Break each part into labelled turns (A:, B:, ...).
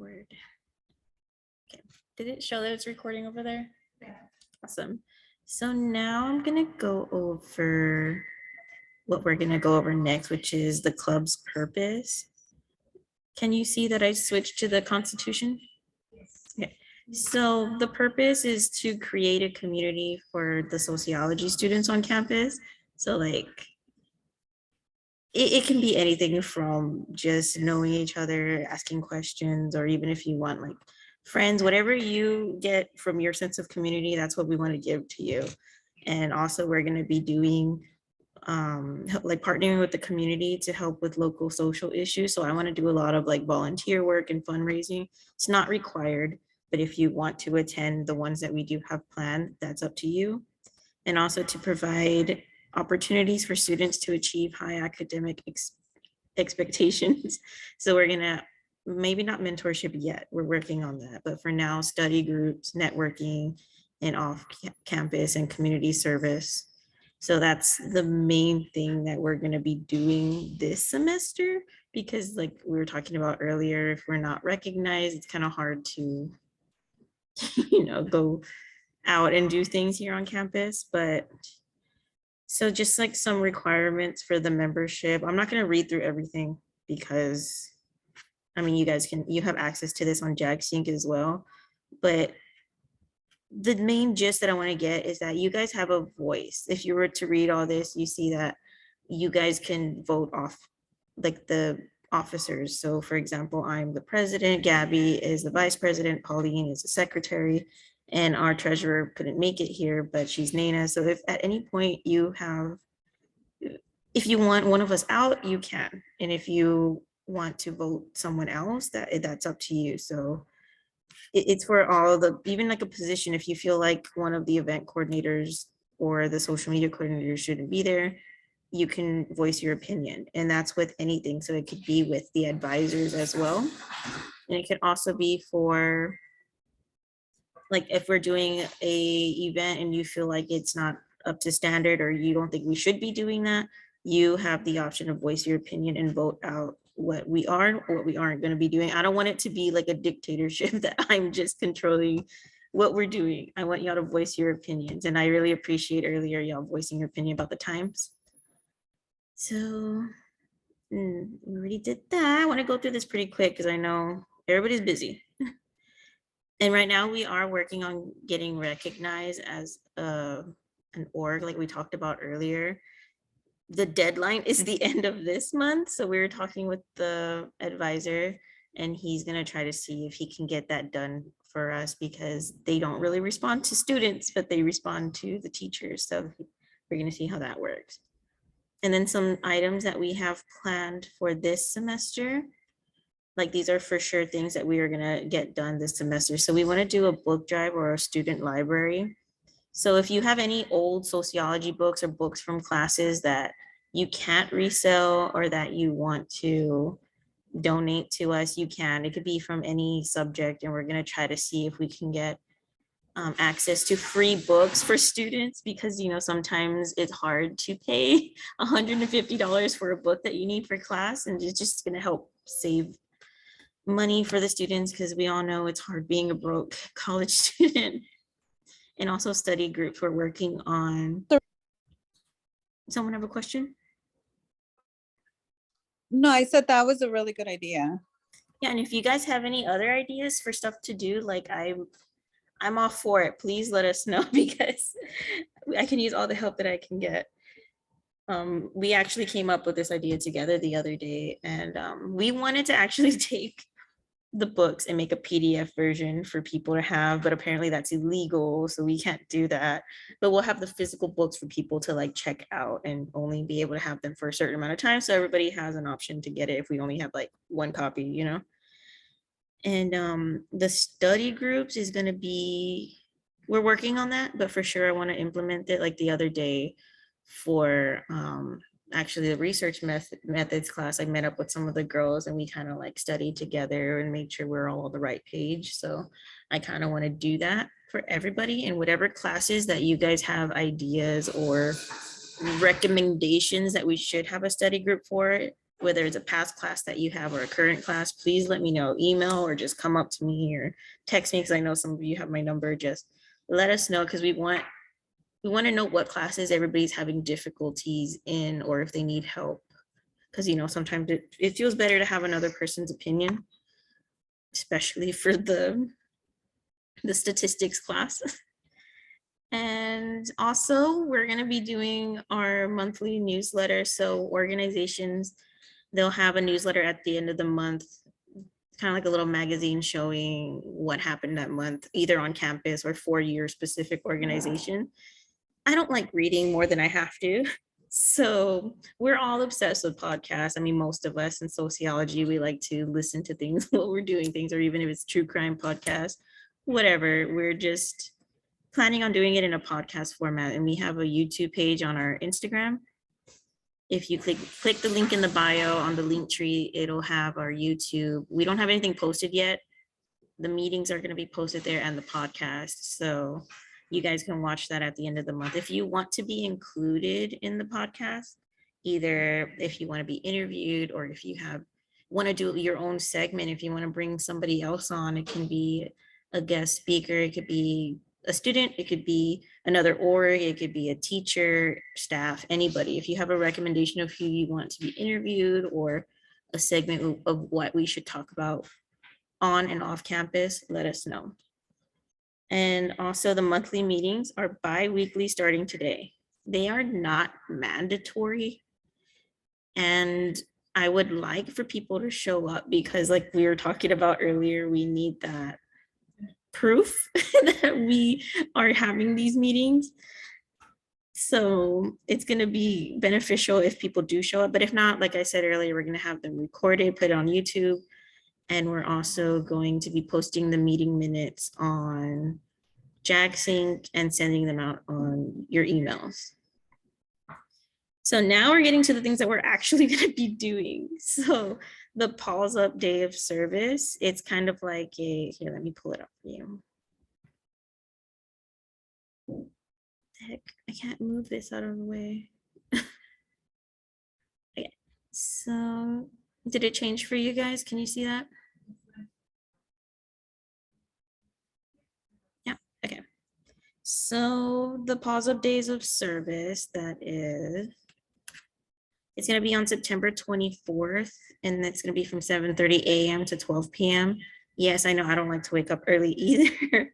A: Word. Okay. Did it show that it's recording over there?
B: Yeah.
A: Awesome. So now I'm gonna go over what we're gonna go over next, which is the club's purpose. Can you see that I switched to the Constitution? Okay. So the purpose is to create a community for the sociology students on campus. So like it can be anything from just knowing each other, asking questions, or even if you want like friends, whatever you get from your sense of community, that's what we want to give to you. And also we're going to be doing like partnering with the community to help with local social issues. So I want to do a lot of like volunteer work and fundraising. It's not required, but if you want to attend the ones that we do have planned, that's up to you. And also to provide opportunities for students to achieve high academic expectations. So we're gonna, maybe not mentorship yet, we're working on that, but for now, study groups, networking, and off campus and community service. So that's the main thing that we're gonna be doing this semester, because like we were talking about earlier, if we're not recognized, it's kind of hard to, go out and do things here on campus. But so just like some requirements for the membership. I'm not going to read through everything because I mean, you have access to this on JagSync as well. But the main gist that I want to get is that you guys have a voice. If you were to read all this, you see that you guys can vote off like the officers. So for example, I'm the president, Gabby is the vice president, Pauline is the secretary, and our treasurer couldn't make it here, but she's Nana. So if at any point if you want one of us out, you can. And if you want to vote someone else, that's up to you. So it's for all even like a position, if you feel like one of the event coordinators or the social media coordinator shouldn't be there, you can voice your opinion. And that's with anything. So it could be with the advisors as well. And it could also be for, like, if we're doing a event and you feel like it's not up to standard or you don't think we should be doing that, you have the option to voice your opinion and vote out what we are or what we aren't going to be doing. I don't want it to be like a dictatorship that I'm just controlling what we're doing. I want y'all to voice your opinions. And I really appreciate earlier y'all voicing your opinion about the times. So we already did that. I want to go through this pretty quick because I know everybody's busy. And right now we are working on getting recognized as an org, like we talked about earlier. The deadline is the end of this month. So we were talking with the advisor and he's going to try to see if he can get that done for us, because they don't really respond to students, but they respond to the teachers. So we're going to see how that works. And then some items that we have planned for this semester, like these are for sure things that we are going to get done this semester. So we want to do a book drive or a student library. So if you have any old sociology books or books from classes that you can't resell or that you want to donate to us, you can. It could be from any subject, and we're going to try to see if we can get access to free books for students, because sometimes it's hard to pay $150 for a book that you need for class, and it's just going to help save money for the students, because we all know it's hard being a broke college student. And also study groups we're working on. Someone have a question?
C: No, I said that was a really good idea.
A: Yeah, and if you guys have any other ideas for stuff to do, like I'm all for it. Please let us know, because I can use all the help that I can get. We actually came up with this idea together the other day, and we wanted to actually take the books and make a PDF version for people to have, but apparently that's illegal, so we can't do that. But we'll have the physical books for people to like check out and only be able to have them for a certain amount of time, so everybody has an option to get it if we only have like one copy. And the study groups is going to be, we're working on that, but for sure I want to implement it. Like the other day for actually the research methods class, I met up with some of the girls and we kind of like studied together and made sure we're all on the right page. So I kind of want to do that for everybody, and whatever classes that you guys have ideas or recommendations that we should have a study group for, whether it's a past class that you have or a current class, please let me know. Email or just come up to me or text me, because I know some of you have my number. Just let us know, because we want to know what classes everybody's having difficulties in, or if they need help. Because, sometimes it feels better to have another person's opinion, especially for the statistics class. And also, we're going to be doing our monthly newsletter. So organizations, they'll have a newsletter at the end of the month, kind of like a little magazine showing what happened that month, either on campus or for your specific organization. I don't like reading more than I have to. So we're all obsessed with podcasts. I mean, most of us in sociology, we like to listen to things while we're doing things, or even if it's true crime podcast, whatever. We're just planning on doing it in a podcast format. And we have a YouTube page on our Instagram. If you click the link in the bio on the link tree, it'll have our YouTube. We don't have anything posted yet. The meetings are going to be posted there and the podcast. So you guys can watch that at the end of the month. If you want to be included in the podcast, either if you want to be interviewed or if you want to do your own segment, if you want to bring somebody else on, it can be a guest speaker, it could be a student, it could be another org, it could be a teacher, staff, anybody. If you have a recommendation of who you want to be interviewed or a segment of what we should talk about on and off campus, let us know. And also the monthly meetings are bi-weekly starting today. They are not mandatory. And I would like for people to show up, because like we were talking about earlier, we need that proof that we are having these meetings. So it's going to be beneficial if people do show up. But if not, like I said earlier, we're going to have them recorded, put it on YouTube. And we're also going to be posting the meeting minutes on JagSync and sending them out on your emails. So now we're getting to the things that we're actually going to be doing. So the Pause Up Day of Service, it's kind of like here, let me pull it up for you. Heck, I can't move this out of the way. Okay, so did it change for you guys? Can you see that? Yeah, okay. So the Pause Up Days of Service, it's going to be on September 24th, and that's going to be from 7:30 a.m. to 12 p.m. Yes, I know I don't like to wake up early either,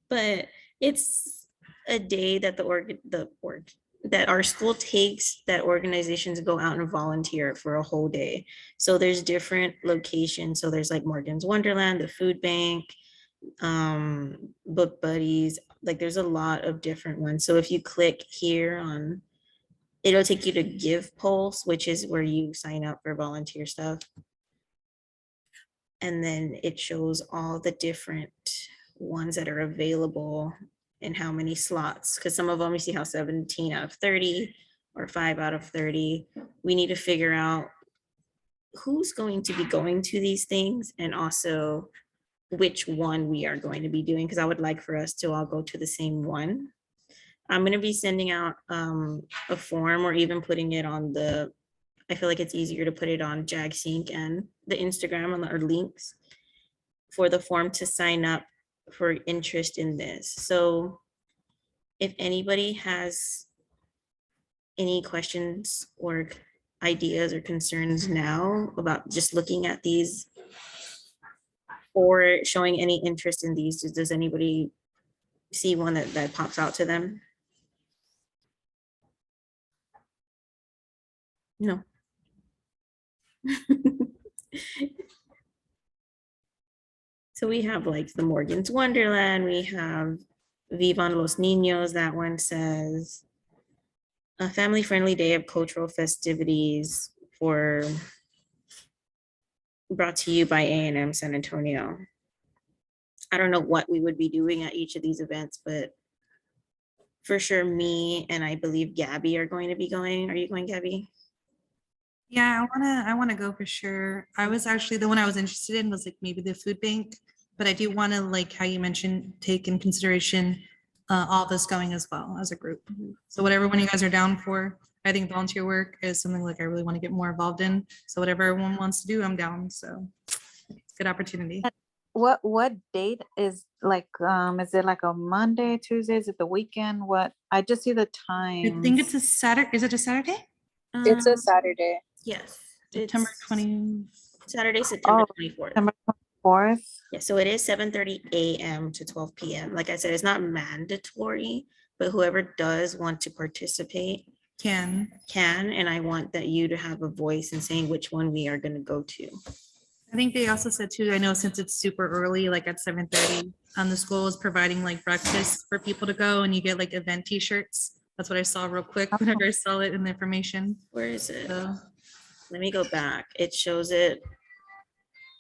A: but it's a day that that our school takes, that organizations go out and volunteer for a whole day. So there's different locations. So there's like Morgan's Wonderland, the food bank, Book Buddies, like there's a lot of different ones. So if you click here on, it'll take you to Give Pulse, which is where you sign up for volunteer stuff. And then it shows all the different ones that are available and how many slots, because some of them you see how 17 out of 30 or 5 out of 30. We need to figure out who's going to be going to these things, and also which one we are going to be doing, because I would like for us to all go to the same one. I'm going to be sending out a form, or even putting it on I feel like it's easier to put it on JagSync and the Instagram on our links for the form to sign up for interest in this. So if anybody has any questions or ideas or concerns now about just looking at these or showing any interest in these, does anybody see one that pops out to them? No. So we have like the Morgan's Wonderland, we have Vivan los Niños, that one says a family-friendly day of cultural festivities brought to you by A&M San Antonio. I don't know what we would be doing at each of these events, but for sure me and I believe Gabby are going to be going. Are you going, Gabby?
C: Yeah, I wanna go for sure. I was actually, the one I was interested in was like maybe the food bank, but I do want to, like how you mentioned, take in consideration all of us going as well as a group. So whatever one you guys are down for, I think volunteer work is something like I really want to get more involved in. So whatever everyone wants to do, I'm down. So it's a good opportunity.
B: What date is it like a Monday, Tuesday? Is it the weekend? What? I just see the
C: I
B: time.
C: think it's a Saturday. Is it a Saturday?
D: It's a
A: Um,
D: Saturday.
A: yes,
C: September
A: it's
C: 20.
A: Saturday, September
B: Oh,
A: 24th.
B: September 4th.
A: Yeah, so it is 7:30 a.m. to 12 p.m. Like I said, it's not mandatory, but whoever does want to participate
C: Can.
A: can, and I want that you to have a voice in saying which one we are going to go to.
C: I think they also said too, I know since it's super early, like at 7:30, the school is providing like breakfast for people to go and you get like event t-shirts. That's what I saw real quick whenever I saw it in the information.
A: Where is it?
C: So
A: Let me go back. It shows it.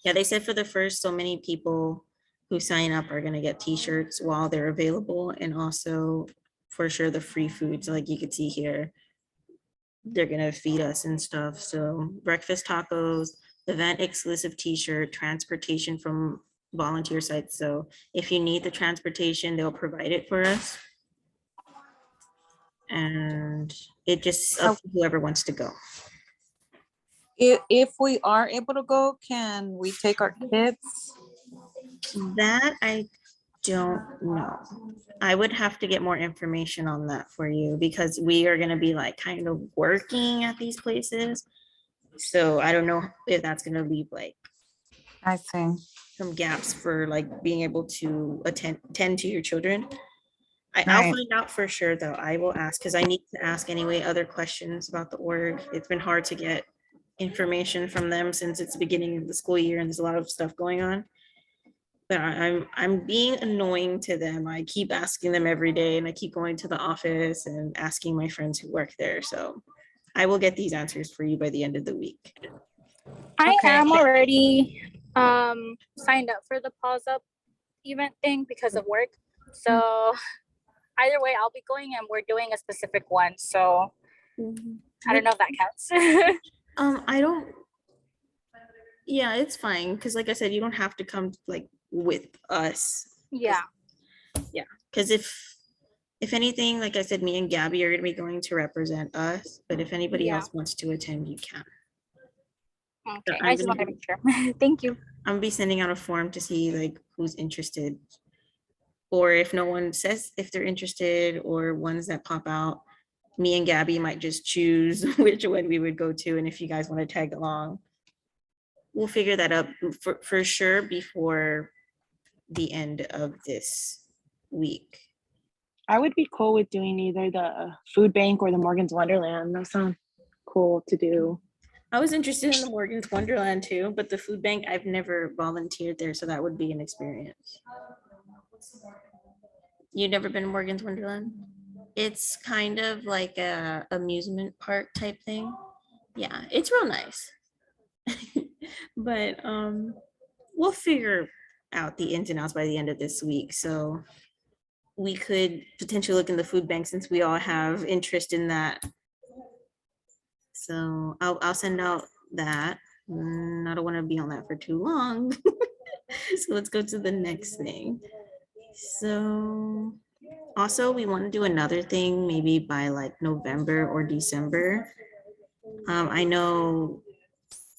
A: Yeah, they said for the first so many people who sign up are going to get t-shirts while they're available, and also for sure the free foods, like you could see here, they're going to feed us and stuff. So breakfast tacos, event exclusive t-shirt, transportation from volunteer sites. So if you need the transportation, they'll provide it for us. And it just up to whoever wants to go.
B: If we are able to go, can we take our kids?
A: That I don't know. I would have to get more information on that for you because we are going to be like kind of working at these places. So I don't know if that's going to leave like
B: I see.
A: some gaps for like being able to attend to your children. I'll
B: Right.
A: find out for sure though. I will ask because I need to ask anyway other questions about the org. It's been hard to get information from them since it's the beginning of the school year and there's a lot of stuff going on. But I'm being annoying to them. I keep asking them every day and I keep going to the office and asking my friends who work there. So I will get these answers for you by the end of the week.
D: I
B: Okay.
D: am already signed up for the pause up event thing because of work. So either way, I'll be going and we're doing a specific one. So I don't know if that counts.
A: I don't. Yeah, it's fine because, like I said, you don't have to come like with us.
D: Yeah.
A: Yeah, because if anything, like I said, me and Gabby are gonna be going to represent us. But if anybody
D: Yeah.
A: else wants to attend, you can.
D: Okay.
A: I'm
D: I just
A: gonna
D: want to
A: be-
D: make sure. Thank you.
A: I'm gonna be sending out a form to see like who's interested, or if no one says if they're interested, or ones that pop out. Me and Gabby might just choose which one we would go to, and if you guys want to tag along, we'll figure that out for sure before the end of this week.
E: I would be cool with doing either the food bank or the Morgan's Wonderland. Those sound cool to do.
A: I was interested in the Morgan's Wonderland too, but the food bank, I've never volunteered there, so that would be an experience. You've never been to Morgan's Wonderland? It's kind of like a amusement park type thing. Yeah, it's real nice. But we'll figure out the ins and outs by the end of this week. So we could potentially look in the food bank since we all have interest in that. So I'll send out that. I don't want to be on that for too long. So let's go to the next thing. So also we want to do another thing maybe by like November or December. I know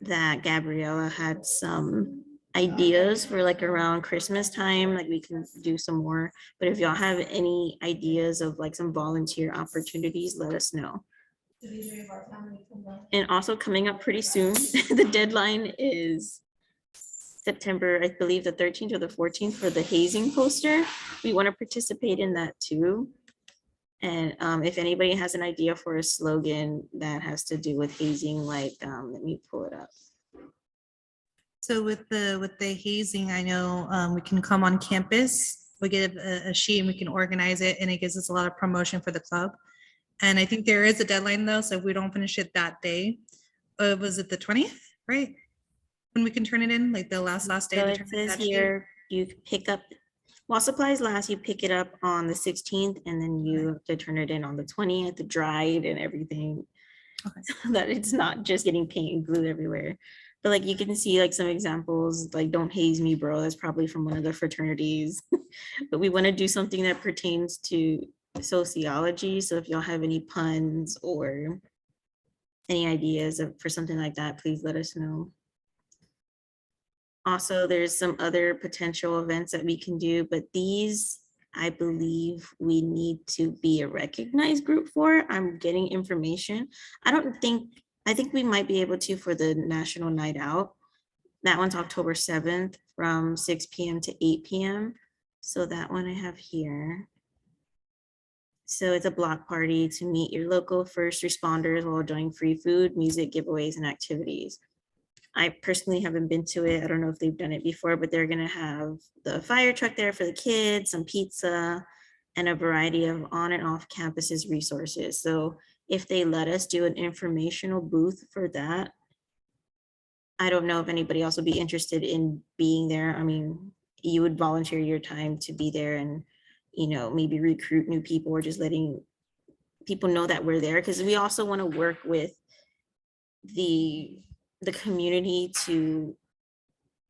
A: that Gabriella had some ideas for like around Christmas time, like we can do some more. But if y'all have any ideas of like some volunteer opportunities, let us know. And also coming up pretty soon, the deadline is September, I believe the 13th or the 14th for the hazing poster. We want to participate in that too. And if anybody has an idea for a slogan that has to do with hazing, like let me pull it up.
C: So with the hazing, I know we can come on campus. We get a sheet and we can organize it, and it gives us a lot of promotion for the club. And I think there is a deadline though, so if we don't finish it that day, was it the 20th, right? When we can turn it in, like the last day.
A: So
C: to
A: it
C: turn in
A: says
C: that sheet?
A: here, you pick up, while supplies last, you pick it up on the 16th and then you have to turn it in on the 20th, dried and everything.
C: Okay.
A: That it's not just getting paint and glue everywhere. But like you can see like some examples, like don't haze me, bro. That's probably from one of the fraternities. But we want to do something that pertains to sociology. So if y'all have any puns or any ideas for something like that, please let us know. Also, there's some other potential events that we can do, but these, I believe we need to be a recognized group for. I'm getting information. I think we might be able to for the National Night Out. That one's October 7th from 6 p.m. to 8 p.m. So that one I have here. So it's a block party to meet your local first responders while enjoying free food, music, giveaways, and activities. I personally haven't been to it. I don't know if they've done it before, but they're gonna have the fire truck there for the kids, some pizza, and a variety of on and off campuses resources. So if they let us do an informational booth for that, I don't know if anybody else would be interested in being there. I mean, you would volunteer your time to be there and, you know, maybe recruit new people or just letting people know that we're there, because we also want to work with the community to,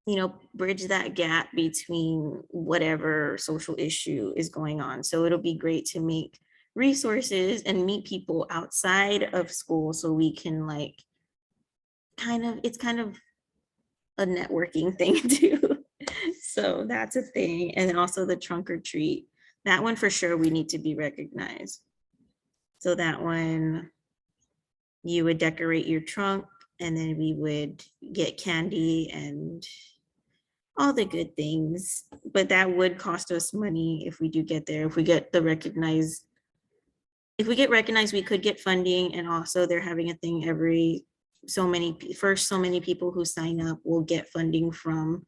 A: you know, bridge that gap between whatever social issue is going on. So it'll be great to make resources and meet people outside of school so we can like it's kind of a networking thing too. So that's a thing. And then also the trunk or treat. That one for sure we need to be recognized. So that one, you would decorate your trunk and then we would get candy and all the good things. But that would cost us money if we do get there. If we get recognized, we could get funding. And also they're having a thing every so many people who sign up will get funding from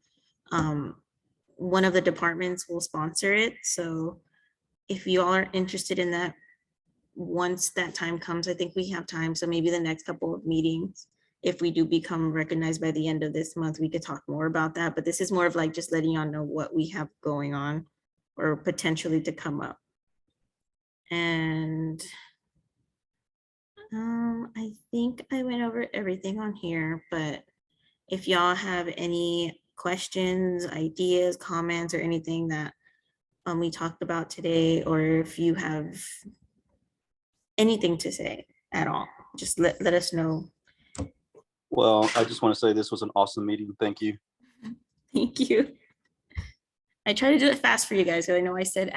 A: one of the departments will sponsor it. So if you all are interested in that, once that time comes, I think we have time. So maybe the next couple of meetings, if we do become recognized by the end of this month, we could talk more about that. But this is more of like just letting y'all know what we have going on or potentially to come up. And I think I went over everything on here, but if y'all have any questions, ideas, comments, or anything that we talked about today, or if you have anything to say at all, just let us know.
F: Well, I just want to say this was an awesome meeting. Thank you.
A: Thank you. I try to do it fast for you guys, because I know I said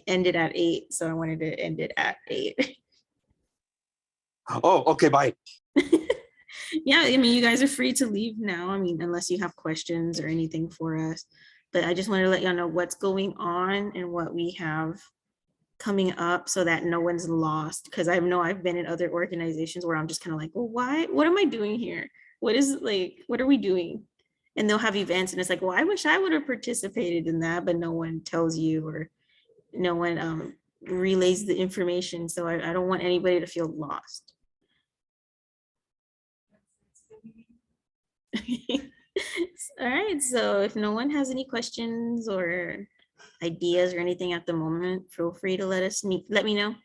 A: ended at 8, so I wanted to end it at 8.
F: Oh, okay, bye.
A: Yeah, I mean, you guys are free to leave now. I mean, unless you have questions or anything for us. But I just wanted to let y'all know what's going on and what we have coming up so that no one's lost. Because I know I've been in other organizations where I'm just kind of like, well, why? What am I doing here? What are we doing? And they'll have events and it's like, well, I wish I would have participated in that, but no one tells you or no one relays the information. So I don't want anybody to feel lost. All right, so if no one has any questions or ideas or anything at the moment, feel free to let me know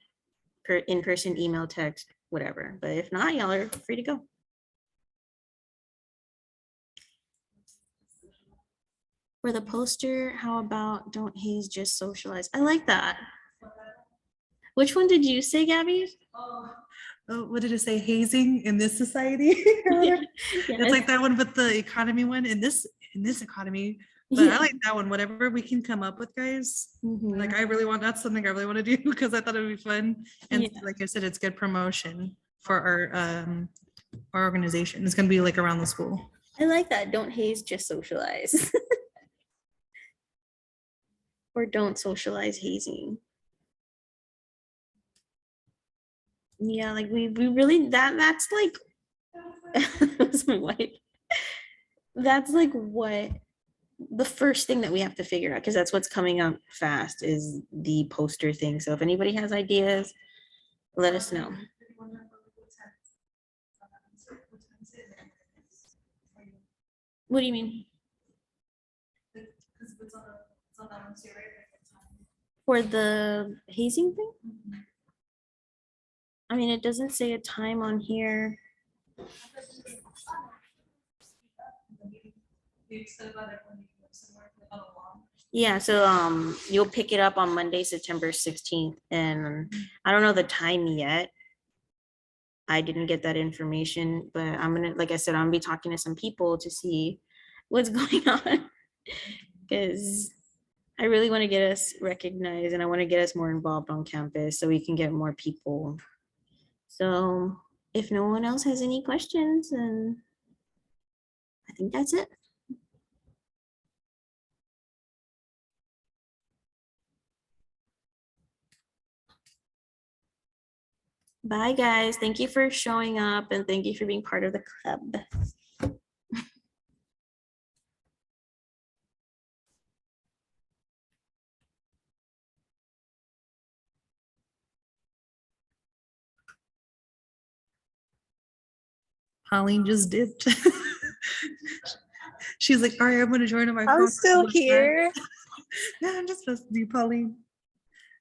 A: in person, email, text, whatever. But if not, y'all are free to go. For the poster, how about don't haze, just socialize? I like that. Which one did you say, Gabby?
C: Oh, what did it say? Hazing in this society?
A: Yeah,
C: It's like that one with the economy one in this economy. But
A: yeah.
C: I like that one. Whatever we can come up with, guys. Like that's something I really want to do because I thought it would be fun. And
A: Yeah.
C: like I said, it's good promotion for our organization. It's gonna be like around the school.
A: I like that. Don't haze, just socialize. Or don't socialize hazing. Yeah, like we really that's like that's my wife. That's like what the first thing that we have to figure out, because that's what's coming up fast is the poster thing. So if anybody has ideas, let us know. What do you mean? For the hazing thing? I mean, it doesn't say a time on here. Yeah, so you'll pick it up on Monday, September 16th, and I don't know the time yet. I didn't get that information, but I'm gonna, like I said, I'm gonna be talking to some people to see what's going on. Because I really want to get us recognized and I want to get us more involved on campus so we can get more people. So if no one else has any questions, then I think that's it. Bye, guys. Thank you for showing up and thank you for being part of the club.
C: Pauline just dipped. She's like, all right, I'm gonna join on my phone.
D: I'm still
C: What's that?
D: here.
C: Yeah, I'm just supposed to do Pauline.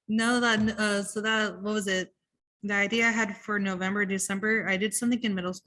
C: No, that so that what was it? The idea I had for November, December, I did something in middle school